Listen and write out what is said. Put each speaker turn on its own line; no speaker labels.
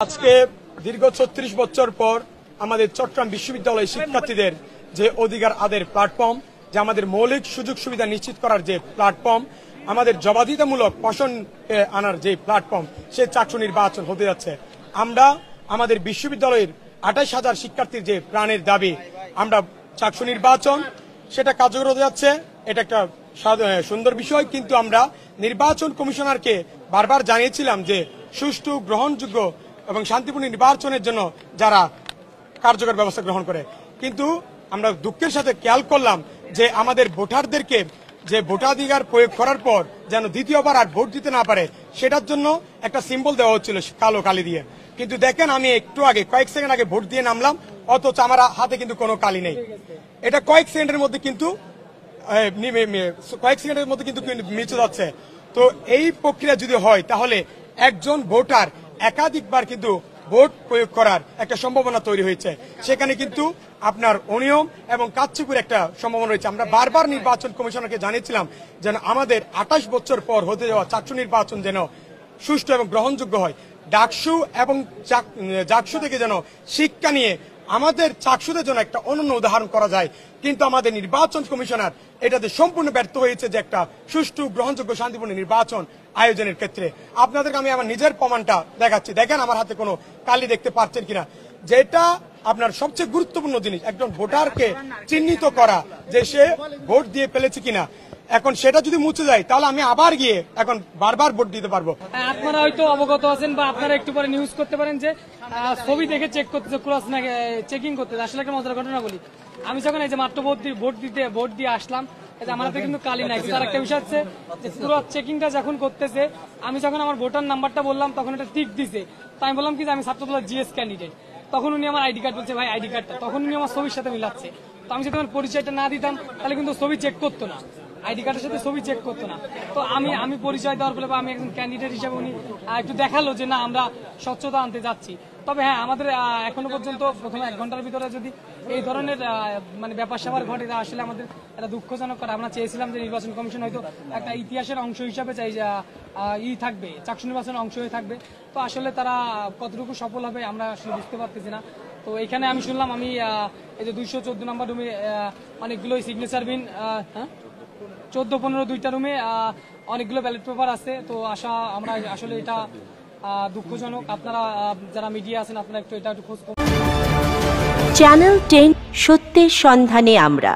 আজকে দীর্ঘ ৩৬ বছর পর আমাদের চট্টগ্রাম বিশ্ববিদ্যালয় শিক্ষার্থীদের যে অধিকার আদের প্ল্যাটফর্ম, যে আমাদের মৌলিক সুযোগ সুবিধা নিশ্চিত করার যে প্ল্যাটফর্ম, আমাদের জবাবদিহিতামূলক প্রশ্ন আনার যে প্ল্যাটফর্ম, সে চাকসু নির্বাচন হতে যাচ্ছে। আমরা আমাদের বিশ্ববিদ্যালয়ের ২৮,০০০ শিক্ষার্থীর যে প্রাণের দাবি, আমরা চাকসু নির্বাচন সেটা কার্যকর হতে যাচ্ছে। এটা একটা সুন্দর বিষয়, কিন্তু আমরা নির্বাচন কমিশনারকে বারবার জানিয়েছিলাম যে সুষ্ঠু, গ্রহণযোগ্য এবং শান্তিপূর্ণ নির্বাচনের জন্য যারা কার্যকর ব্যবস্থা গ্রহণ করে। কিন্তু আমরা দুঃখের সাথে খেয়াল করলাম যে আমাদের ভোটারদেরকে যে ভোটাধিকার প্রয়োগ করার পর যেন দ্বিতীয়বার আর ভোট দিতে না পারে, সেটার জন্য একটা সিম্বল দেওয়া হচ্ছিল কালো কালি দিয়ে। কিন্তু দেখেন, আমি একটু আগে কয়েক সেকেন্ড আগে ভোট দিয়ে নামলাম, অথচ আমার হাতে কিন্তু কোনো কালি নেই। এটা কয়েক সেকেন্ডের মধ্যে কিন্তু মিচে যাচ্ছে। তো এই প্রক্রিয়া যদি হয়, তাহলে একজন ভোটার একাধিকবার কিন্তু ভোট প্রয়োগ করার একটা সম্ভাবনা তৈরি হয়েছে। সেখানে কিন্তু আপনার অনিয়ম এবং কারচুপির একটা সম্ভাবনা রয়েছে। আমরা বারবার নির্বাচন কমিশনারকে জানিয়েছিলাম যেন আমাদের ২৮ বছর পর হতে যাওয়া চাকসু নির্বাচন যেন সুষ্ঠু এবং গ্রহণযোগ্য হয়। ডাকসু এবং জাকসু থেকে যেন শিক্ষা নিয়ে আমাদের চাকসুদের জন্য একটা অনন্য উদাহরণ করা যায়। কিন্তু আমাদের নির্বাচন কমিশনার এটাতে সম্পূর্ণ ব্যর্থ হয়েছে যে একটা সুষ্ঠু, গ্রহণযোগ্য, শান্তিপূর্ণ নির্বাচন আয়োজনের ক্ষেত্রে। আপনাদেরকে আমি আমার নিজের প্রমাণটা দেখাচ্ছি। দেখেন আমার হাতে কোনো কালি দেখতে পাচ্ছেন কিনা। যেটা আপনার সবচেয়ে গুরুত্বপূর্ণ জিনিস, একজন ভোটারকে চিহ্নিত করা যে সে ভোট দিয়ে ফেলেছে কিনা। এখন সেটা যদি মুছে যায়, তাহলে আমি আবার গিয়ে এখন বারবার ভোট দিতে পারবো।
আপনারা হয়তো অবগত আছেন বা আপনারা একটু পরে নিউজ করতে পারেন যে ছবি দেখে চেক করতেছে, ক্রস না চেকিং করতেছে। আসলে একটা মজার ঘটনা বলি, আমি যখন এই যে মাত্র ভোট দিয়ে আসলাম, আমার হাতে কিন্তু কালি নাই। তার একটা বিষয় হচ্ছে যে ক্রস চেকিংটা যখন করতেছে, আমি যখন আমার ভোটার নাম্বারটা বললাম, তখন এটা টিক দিছে। তো আমি বললাম কি যে আমি ছাত্রদলের জিএস ক্যান্ডিডেট। তখন উনি আমার আইডি কার্ড বলছে, ভাই আইডি কার্ডটা। তখন উনি আমার ছবির সাথে মিলাচ্ছে। তো আমি যদি আমার পরিচয়টা না দিতাম, তাহলে কিন্তু ছবি চেক করতো না, আইডি কার্ডের সাথে ছবি চেক করতো না। তো আমি পরিচয় দেওয়ার ফলে বা আমি একজন ক্যান্ডিডেট হিসেবে উনি একটু দেখালো যে না, আমরা স্বচ্ছতা আনতে যাচ্ছি। তবে হ্যাঁ, আমাদের এখনো পর্যন্ত প্রথমে 1 ঘন্টার ভিতরে যদি এই ধরনের মানে ব্যাপার স্যাপার ঘটে, আসলে আমাদের একটা দুঃখজনক করে। আমরা চেয়েছিলাম যে নির্বাচন কমিশন হয়তো একটা ইতিহাসের অংশ হিসাবে চাই থাকবে, চাকসু নির্বাচনের অংশ হয়ে থাকবে। তো আসলে তারা কতটুকু সফল হবে আমরা আসলে বুঝতে পারতেছি না। তো এখানে আমি শুনলাম, আমি এই যে 214 নম্বর রুমে অনেকগুলোই সিগনেচার বিন, 14-15 দুইটা রুমে অনেকগুলো ব্যালট পেপার আছে। তো আমরা আসলে এটা দুঃখজনক। আপনারা যারা মিডিয়া আছেন, আপনারা একটু এটা খোঁজ।
চ্যানেল 10 সত্যের সন্ধানে আমরা।